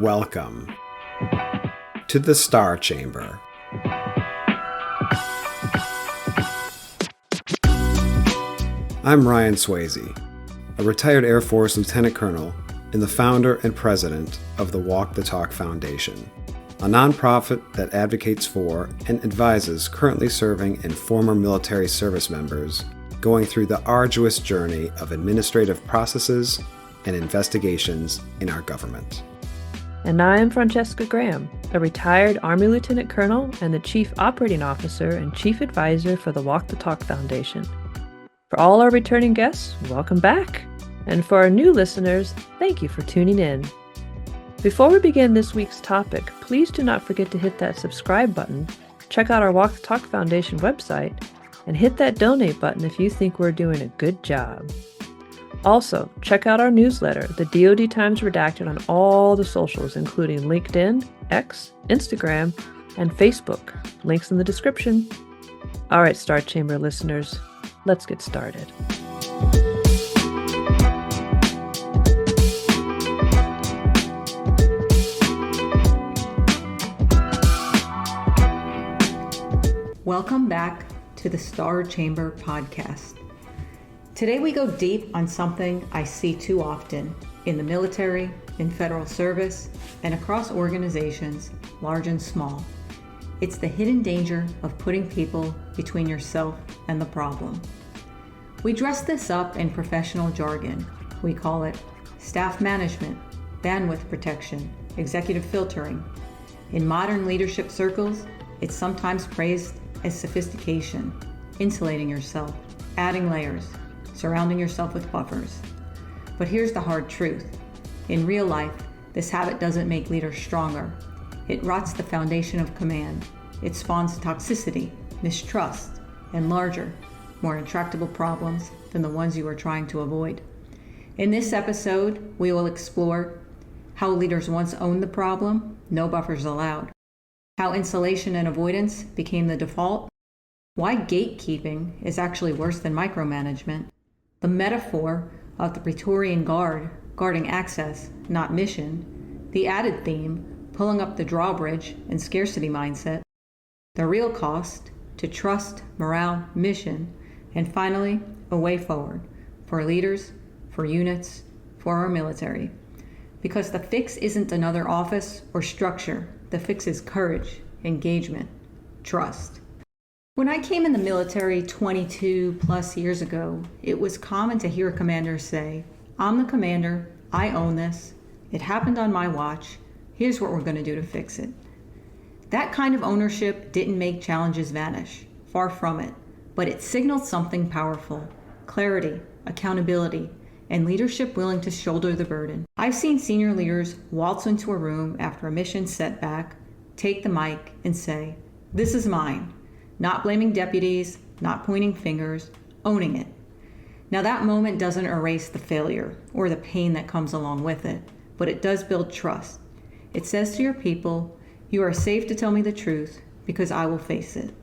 Welcome to the Star Chamber. I'm Ryan Swayze, a retired Air Force Lieutenant Colonel and the founder and president of the Walk the Talk Foundation, a nonprofit that advocates for and advises currently serving and former military service members going through the arduous journey of administrative processes and investigations in our government. And I am Francescagraham, a retired Army Lieutenant Colonel and the Chief Operating Officer and Chief Advisor for the Walk the Talk Foundation. For all our returning guests, welcome back. And for our new listeners, thank you for tuning in. Before we begin this week's topic, please do not forget to hit that subscribe button, check out our Walk the Talk Foundation website, and hit that donate button if you think we're doing a good job. Also, check out our newsletter, the DoD Times Redacted, on all the socials, including LinkedIn, X, Instagram, and Facebook. Links in the description. All right, Star Chamber listeners, let's get started. Welcome back to the Star Chamber podcast. Today we go deep on something I see too often in the military, in federal service, and across organizations, large and small. It's the hidden danger of putting people between yourself and the problem. We dress this up in professional jargon. We call it staff management, bandwidth protection, executive filtering. In modern leadership circles, it's sometimes praised as sophistication, insulating yourself, adding layers, surrounding yourself with buffers. But here's the hard truth. In real life, this habit doesn't make leaders stronger. It rots the foundation of command. It spawns toxicity, mistrust, and larger, more intractable problems than the ones you are trying to avoid. In this episode, we will explore how leaders once owned the problem, no buffers allowed. How insulation and avoidance became the default, why gatekeeping is actually worse than micromanagement, the metaphor of the Praetorian Guard guarding access, not mission, the added theme, pulling up the drawbridge and scarcity mindset, the real cost to trust, morale, mission, and finally, a way forward for leaders, for units, for our military. Because the fix isn't another office or structure. The fix is courage, engagement, trust. When I came in the military 22 plus years ago, it was common to hear a commander say, "I'm the commander, I own this, it happened on my watch, here's what we're going to do to fix it." That kind of ownership didn't make challenges vanish, far from it, but it signaled something powerful: clarity, accountability, and leadership willing to shoulder the burden. I've seen senior leaders waltz into a room after a mission setback, take the mic, and say, "This is mine," not blaming deputies, not pointing fingers, owning it. Now that moment doesn't erase the failure or the pain that comes along with it, but it does build trust. It says to your people, "You are safe to tell me the truth because I will face it."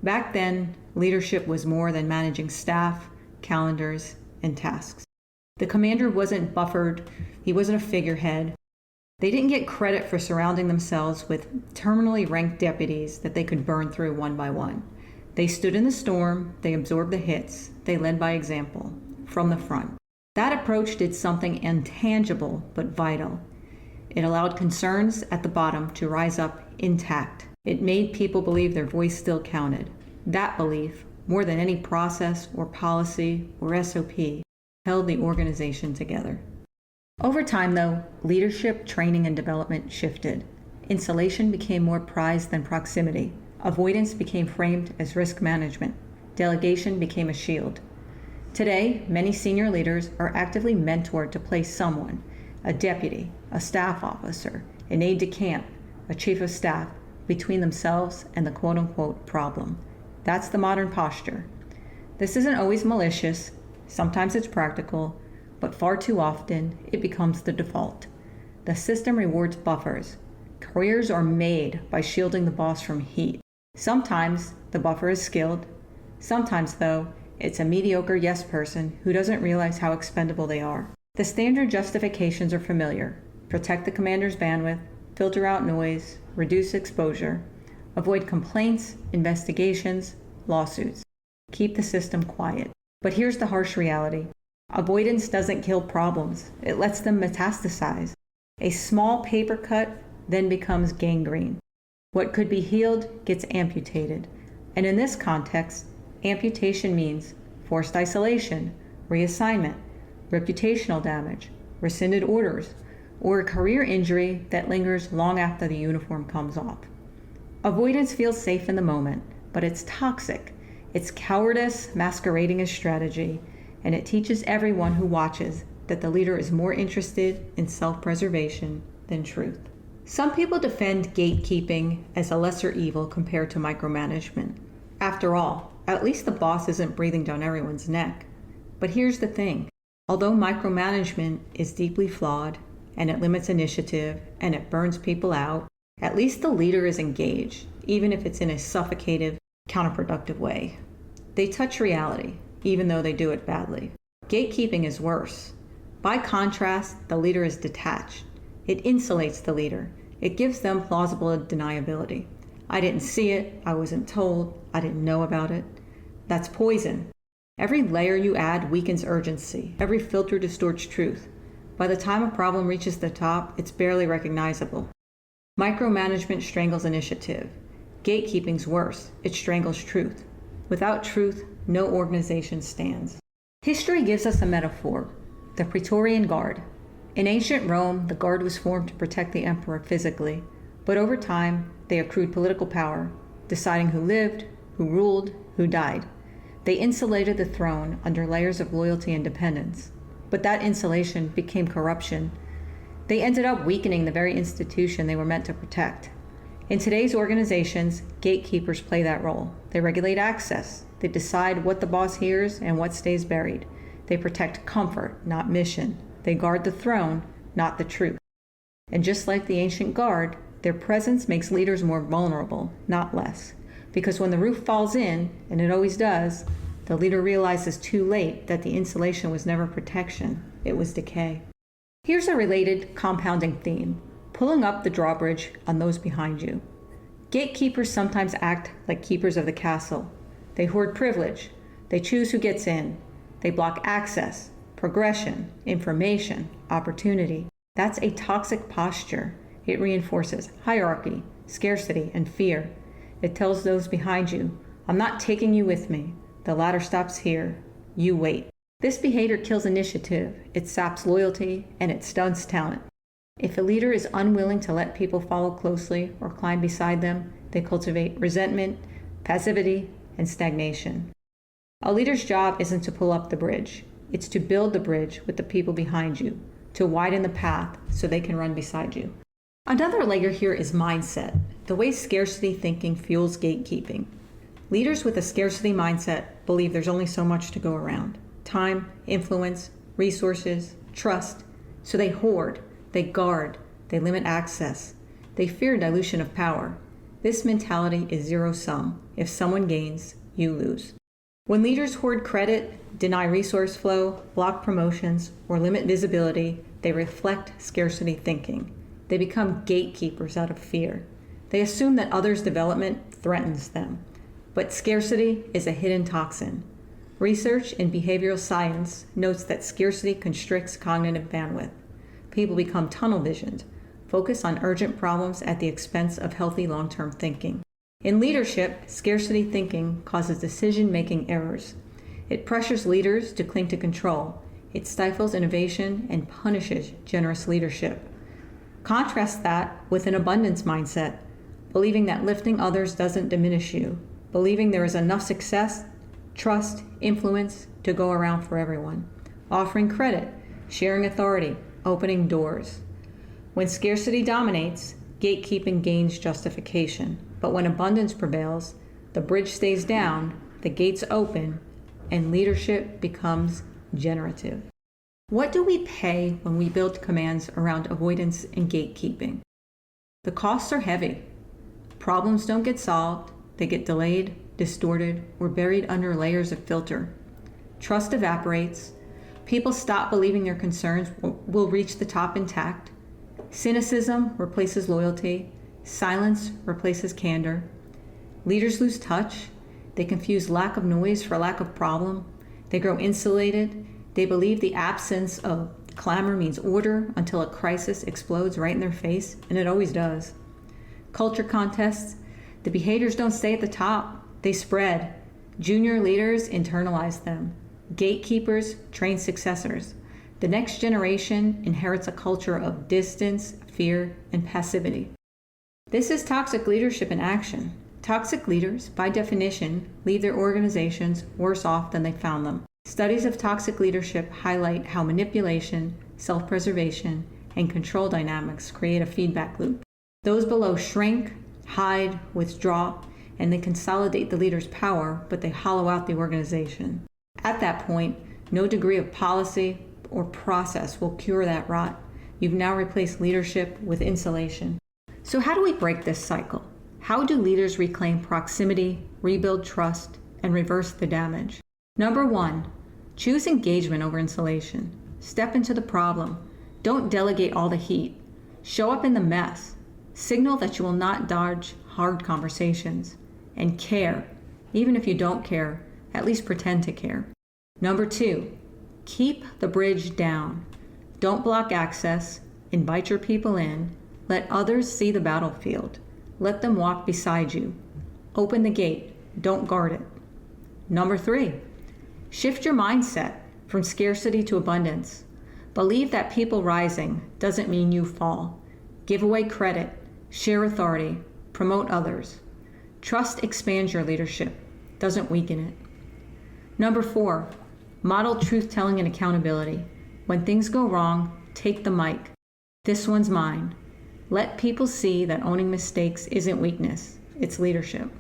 Back then, leadership was more than managing staff, calendars, and tasks. The commander wasn't buffered, he wasn't a figurehead. They didn't get credit for surrounding themselves with terminally ranked deputies that they could burn through one by one. They stood in the storm, they absorbed the hits, they led by example, from the front. That approach did something intangible but vital. It allowed concerns at the bottom to rise up intact. It made people believe their voice still counted. That belief, more than any process or policy or SOP, held the organization together. Over time, though, leadership, training, and development shifted. Insulation became more prized than proximity. Avoidance became framed as risk management. Delegation became a shield. Today, many senior leaders are actively mentored to place someone, a deputy, a staff officer, an aide-de-camp, a chief of staff, between themselves and the quote-unquote problem. That's the modern posture. This isn't always malicious. Sometimes it's practical, but far too often it becomes the default. The system rewards buffers. Careers are made by shielding the boss from heat. Sometimes the buffer is skilled. Sometimes, though, it's a mediocre yes person who doesn't realize how expendable they are. The standard justifications are familiar. protect the commander's bandwidth, filter out noise, reduce exposure, avoid complaints, investigations, lawsuits. Keep the system quiet. But here's the harsh reality. Avoidance doesn't kill problems. It lets them metastasize. A small paper cut then becomes gangrene. What could be healed gets amputated. And in this context, amputation means forced isolation, reassignment, reputational damage, rescinded orders, or a career injury that lingers long after the uniform comes off. Avoidance feels safe in the moment, but it's toxic. It's cowardice masquerading as strategy, and it teaches everyone who watches that the leader is more interested in self-preservation than truth. Some people defend gatekeeping as a lesser evil compared to micromanagement. After all, at least the boss isn't breathing down everyone's neck. But here's the thing. Although micromanagement is deeply flawed, and it limits initiative, and it burns people out, at least the leader is engaged, even if it's in a suffocative, counterproductive way. They touch reality, even though they do it badly. Gatekeeping is worse. By contrast, the leader is detached. It insulates the leader. It gives them plausible deniability. I didn't see it, I wasn't told, I didn't know about it. That's poison. Every layer you add weakens urgency. Every filter distorts truth. By the time a problem reaches the top, it's barely recognizable. Micromanagement strangles initiative. Gatekeeping's worse. It strangles truth. Without truth, no organization stands. History gives us a metaphor, the Praetorian Guard. In ancient Rome, the Guard was formed to protect the emperor physically, but over time, they accrued political power, deciding who lived, who ruled, who died. They insulated the throne under layers of loyalty and dependence, but that insulation became corruption. They ended up weakening the very institution they were meant to protect. In today's organizations, gatekeepers play that role. They regulate access. They decide what the boss hears and what stays buried. They protect comfort, not mission. They guard the throne, not the truth. And just like the ancient guard, their presence makes leaders more vulnerable, not less. Because when the roof falls in, and it always does, the leader realizes too late that the insulation was never protection, it was decay. Here's a related, compounding theme, pulling up the drawbridge on those behind you. Gatekeepers sometimes act like keepers of the castle. They hoard privilege. They choose who gets in. They block access, progression, information, opportunity. That's a toxic posture. It reinforces hierarchy, scarcity, and fear. It tells those behind you, I'm not taking you with me. The ladder stops here. You wait. This behavior kills initiative. It saps loyalty, and it stunts talent. If a leader is unwilling to let people follow closely or climb beside them, they cultivate resentment, passivity, and stagnation. A leader's job isn't to pull up the bridge. It's to build the bridge with the people behind you, to widen the path so they can run beside you. Another layer here is mindset, the way scarcity thinking fuels gatekeeping. Leaders with a scarcity mindset believe there's only so much to go around. Time, influence, resources, trust. So they hoard, they guard, they limit access. They fear dilution of power. This mentality is zero-sum. If someone gains, you lose. When leaders hoard credit, deny resource flow, block promotions, or limit visibility, they reflect scarcity thinking. They become gatekeepers out of fear. They assume that others' development threatens them. But scarcity is a hidden toxin. Research in behavioral science notes that scarcity constricts cognitive bandwidth. People become tunnel visioned, focus on urgent problems at the expense of healthy long-term thinking. In leadership, scarcity thinking causes decision-making errors. It pressures leaders to cling to control. It stifles innovation and punishes generous leadership. Contrast that with an abundance mindset, believing that lifting others doesn't diminish you, believing there is enough success, trust, influence to go around for everyone, offering credit, sharing authority, opening doors. When scarcity dominates, gatekeeping gains justification. But when abundance prevails, the bridge stays down, the gates open, and leadership becomes generative. What do we pay when we build commands around avoidance and gatekeeping? The costs are heavy. Problems don't get solved, they get delayed, distorted, or buried under layers of filter. Trust evaporates. People stop believing their concerns will reach the top intact. Cynicism replaces loyalty. Silence replaces candor. Leaders lose touch. They confuse lack of noise for lack of problem. They grow insulated. They believe the absence of clamor means order until a crisis explodes right in their face, and it always does. Culture contests. The behaviors don't stay at the top. They spread. Junior leaders internalize them. Gatekeepers train successors. The next generation inherits a culture of distance, fear, and passivity. This is toxic leadership in action. Toxic leaders, by definition, leave their organizations worse off than they found them. Studies of toxic leadership highlight how manipulation, self-preservation, and control dynamics create a feedback loop. Those below shrink, hide, withdraw, and they consolidate the leader's power, but they hollow out the organization. At that point, no degree of policy or process will cure that rot. You've now replaced leadership with insulation. So how do we break this cycle? How do leaders reclaim proximity, rebuild trust, and reverse the damage? Number 1, choose engagement over insulation. Step into the problem. Don't delegate all the heat. Show up in the mess. Signal that you will not dodge hard conversations. And care. Even if you don't care, at least pretend to care. Number 2, keep the bridge down. Don't block access. Invite your people in. Let others see the battlefield. Let them walk beside you. Open the gate. Don't guard it. Number 3, shift your mindset from scarcity to abundance. Believe that people rising doesn't mean you fall. Give away credit. Share authority. Promote others. Trust expands your leadership, doesn't weaken it. Number 4, model truth-telling and accountability. When things go wrong, take the mic. This one's mine. Let people see that owning mistakes isn't weakness, it's leadership.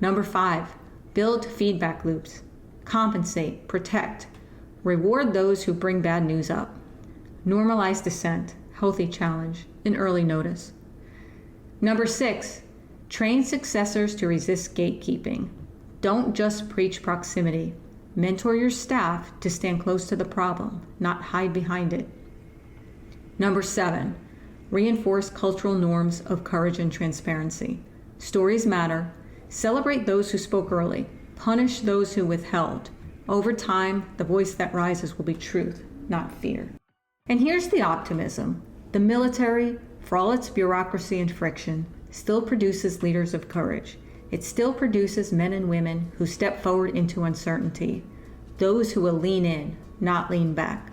Number 5, build feedback loops. Compensate, protect. Reward those who bring bad news up. Normalize dissent, healthy challenge, and early notice. Number 6, train successors to resist gatekeeping. Don't just preach proximity. Mentor your staff to stand close to the problem, not hide behind it. Number 7, reinforce cultural norms of courage and transparency. Stories matter. Celebrate those who spoke early. Punish those who withheld. Over time, the voice that rises will be truth, not fear. And here's the optimism. The military, for all its bureaucracy and friction, still produces leaders of courage. It still produces men and women who step forward into uncertainty, those who will lean in, not lean back.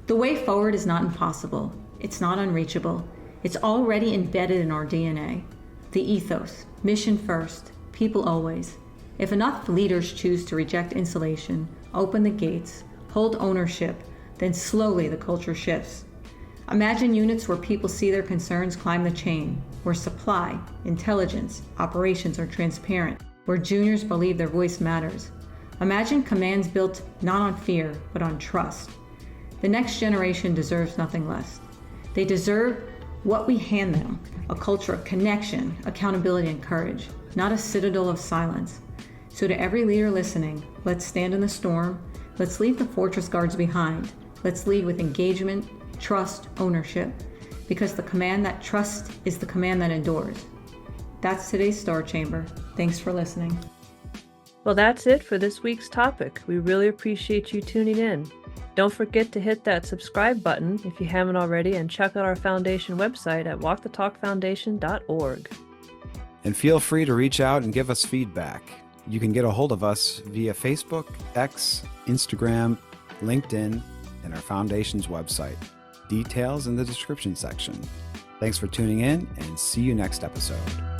The way forward is not impossible. It's not unreachable. It's already embedded in our DNA. The ethos, mission first, people always. If enough leaders choose to reject insulation, open the gates, hold ownership, then slowly the culture shifts. Imagine units where people see their concerns climb the chain, where supply, intelligence, operations are transparent, where juniors believe their voice matters. Imagine commands built not on fear, but on trust. The next generation deserves nothing less. They deserve what we hand them, a culture of connection, accountability, and courage, not a citadel of silence. So to every leader listening, let's stand in the storm. Let's leave the fortress guards behind. Let's lead with engagement, trust, ownership, because the command that trusts is the command that endures. That's today's Star Chamber. Thanks for listening. Well, that's it for this week's topic. We really appreciate you tuning in. Don't forget to hit that subscribe button if you haven't already, and check out our foundation website at walkthetalkfoundation.org. And feel free to reach out and give us feedback. You can get a hold of us via Facebook, X, Instagram, LinkedIn, and our foundation's website. Details in the description section. Thanks for tuning in, and see you next episode.